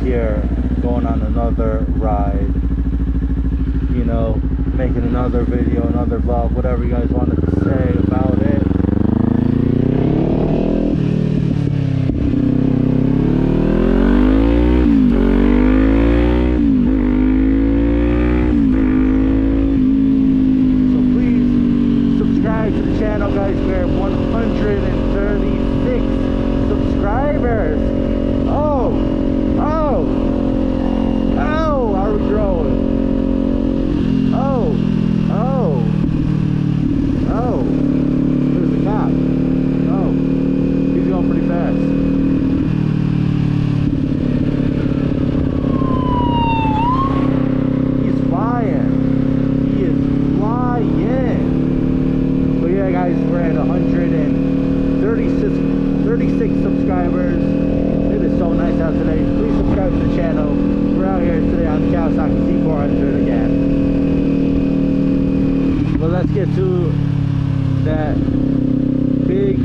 here going on another ride, you know, making another video, another vlog, whatever you guys wanted to say about it. So please subscribe to the channel, guys. We're at 136 subscribers. Oh, are we growing? There's the cop. Oh, he's going pretty fast. He's flying. He is flying. But yeah, guys, we're at 136 subscribers. It is so nice out today. Please subscribe to the channel. We're out here today on the Kawasaki C400 again. Well, let's get to that big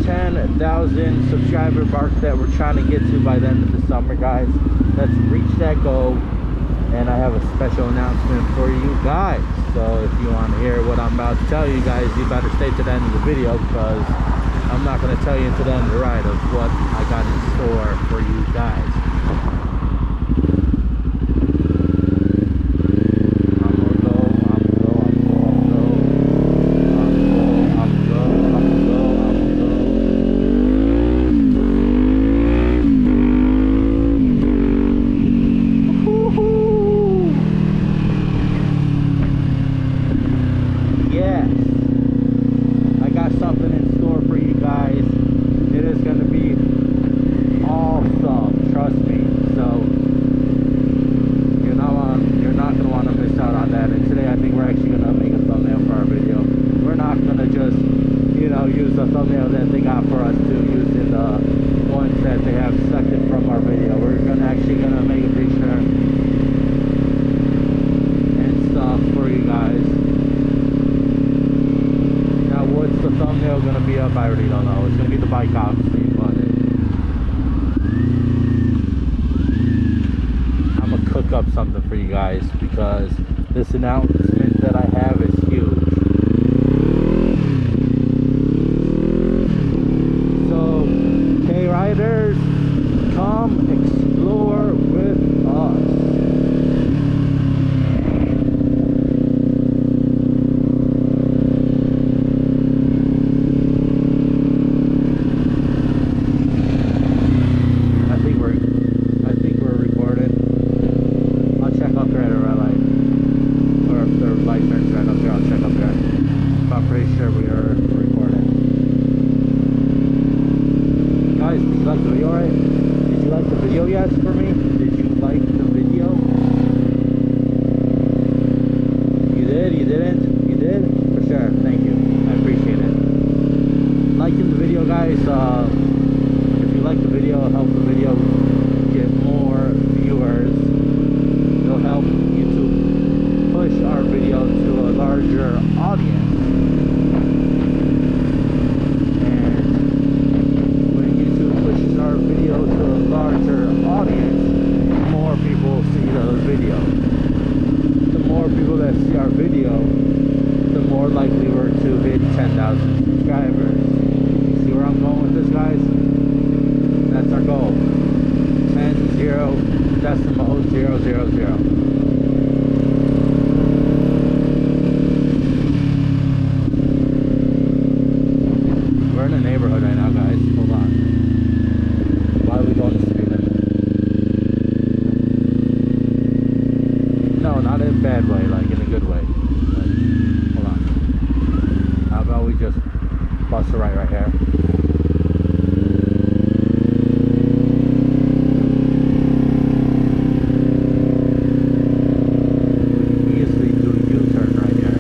10,000 subscriber mark that we're trying to get to by the end of the summer, guys. Let's reach that goal, and I have a special announcement for you guys. So if you want to hear what I'm about to tell you guys, you better stay to the end of the video, because I'm not going to tell you until the end of the ride of what I got in store for you guys. Use the thumbnail that they got for us to use in the ones that they have selected from our video. We're actually gonna make a picture and stuff for you guys. Now, what's the thumbnail gonna be up? I already don't know. It's gonna be the bike, obviously, but I'm gonna cook up something for you guys, because this announcement that I have is huge. Riders, come explore with us. I think we're recording. I'll check up there at a red light, or if the light turns red up there, I'll check up there. But I'm pretty sure we are recording. Guys, did you like the video, right? Did you like the video yet for me? Did you like the video? You did? You didn't? You did? For sure. Thank you. I appreciate it. Liking the video, guys. If you like the video, help the video get more viewers. It'll help YouTube push our video to a larger audience. Our video to a larger audience, more people see the video. The more people that see our video, the more likely we're to hit 10,000 subscribers. See where I'm going with this, guys? That's our goal. 10,000,000. We're in a neighborhood right now, guys. Hold on. Why are we going to speed limit? No, not in a bad way, like in a good way. But, hold on. How about we just bust a right here? Easily do a U-turn right here.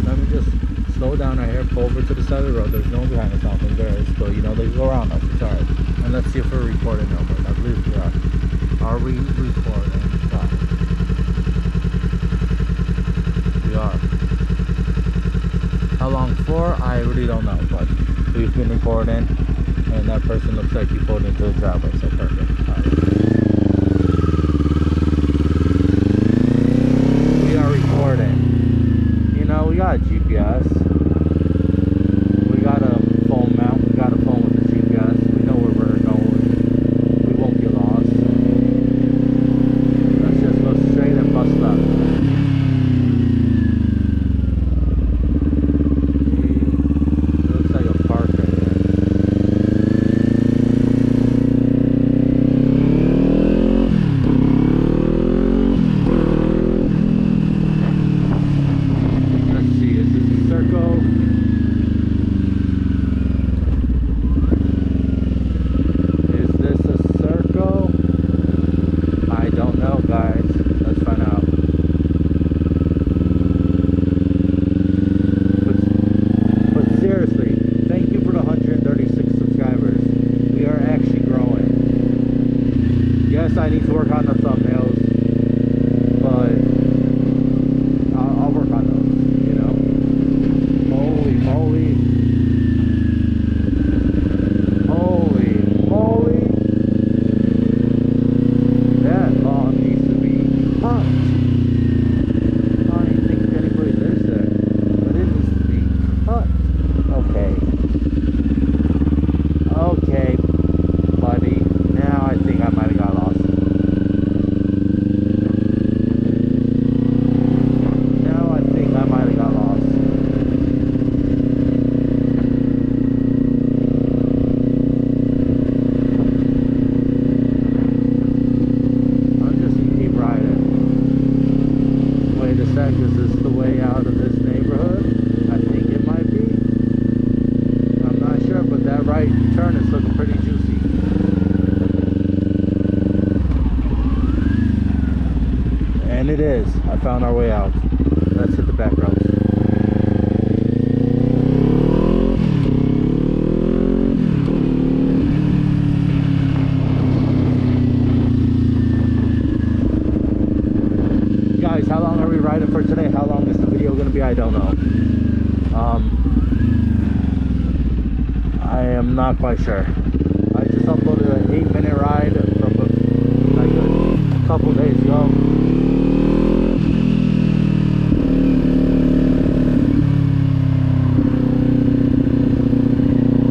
Let me just slow down right here, pull over to the side of the road. There's no one behind us, I don't think there is, but you know, they go around us. It's alright. And let's see if we're recording over. I believe we are. Are we recording? Yeah. We are. How long for? I really don't know, but we've been recording, and that person looks like he pulled into the driveway, so perfect. All right. I don't know, guys. Let's find out. But seriously, thank you for the 136 subscribers. We are actually growing. Yes, I need to work on the thumbnails, but I'll work on those, you know? Holy moly. Holy moly. That lawn needs to be pumped. I don't even think anybody lives there, but it needs to be pumped. Okay. Okay, buddy. Now I think I might have got lost. Now I think I might have got lost. I'm just gonna keep riding. Wait a sec, is this the way out of this neighborhood? I think it might be. I'm not sure, but that right turn is looking pretty juicy. And it is. I found our way out. Let's hit the back roads. Guys, how long are we riding for today? How long is the video going to be? I don't know. I am not quite sure. I just uploaded an 8-minute ride from like a couple days ago.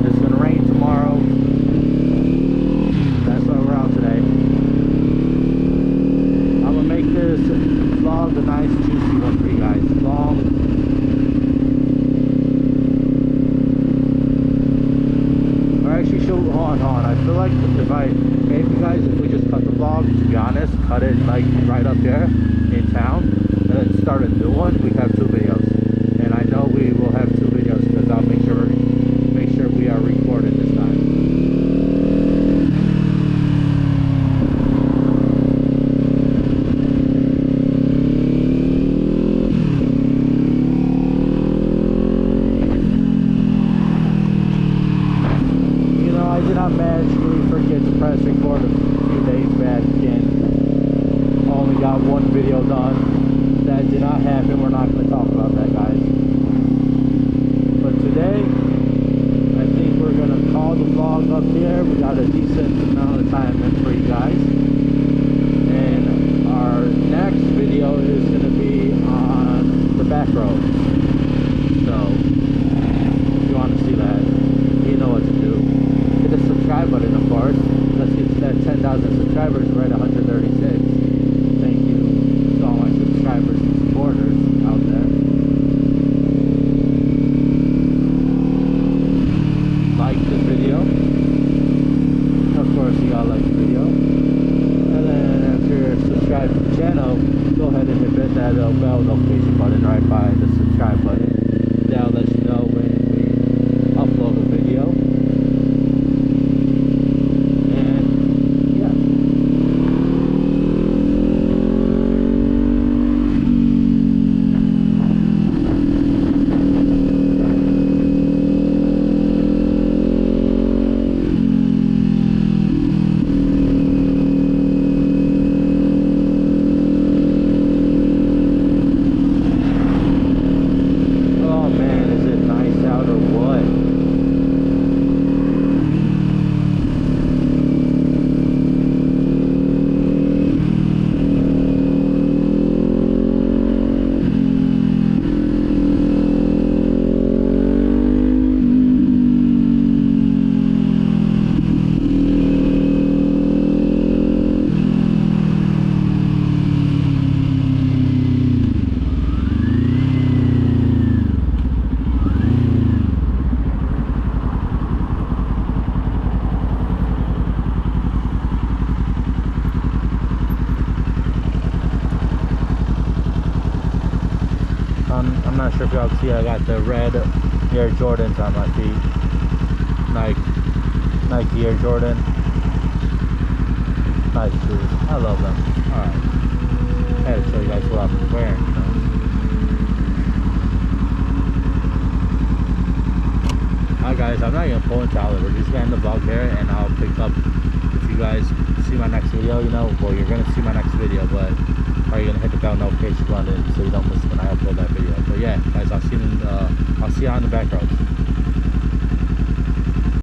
It's gonna rain tomorrow. That's why we're out today. I'm gonna make this vlog a nice juicy one for you guys. Long. Or actually show on. I feel like if we just cut the vlog, to be honest, cut it like right up there in town, and then start a new one, we have 2 videos. And I know we will have 2 videos because I'll make sure we are recording this time. You know, I did not magically forget to press record a few days back and only got 1 video done. That did not happen. We're not going to talk about that, guys. But today, I think we're going to call the vlog up here. We got a decent amount of time in for you guys. And our next video is going to be on the back road. So, if you want to see that, you know what to do. Hit the subscribe button, of course. Let's get to that 10,000 subscribers. We're at 136. Thank you to all my subscribers and supporters out there. Like the video. Of course, you gotta like the video. And then if you're subscribed to the channel, go ahead and hit that bell notification button right by the subscribe button. That'll let you know when we upload a video. And yeah. Oh man, is it nice out or what? I'm not sure if y'all can see, I got the red Air Jordans on my feet. Nike Air Jordan. Nice shoes. I love them. Alright. I had to show you guys what I'm wearing, you know. Alright guys, I'm not gonna pull into Tyler. We're just gonna end the vlog here, and I'll pick up if you guys see my next video, you know. Well, you're gonna see my next video, but are you gonna hit the bell notification button so you don't miss when I upload that video? But yeah, guys, I'll see you on the back roads.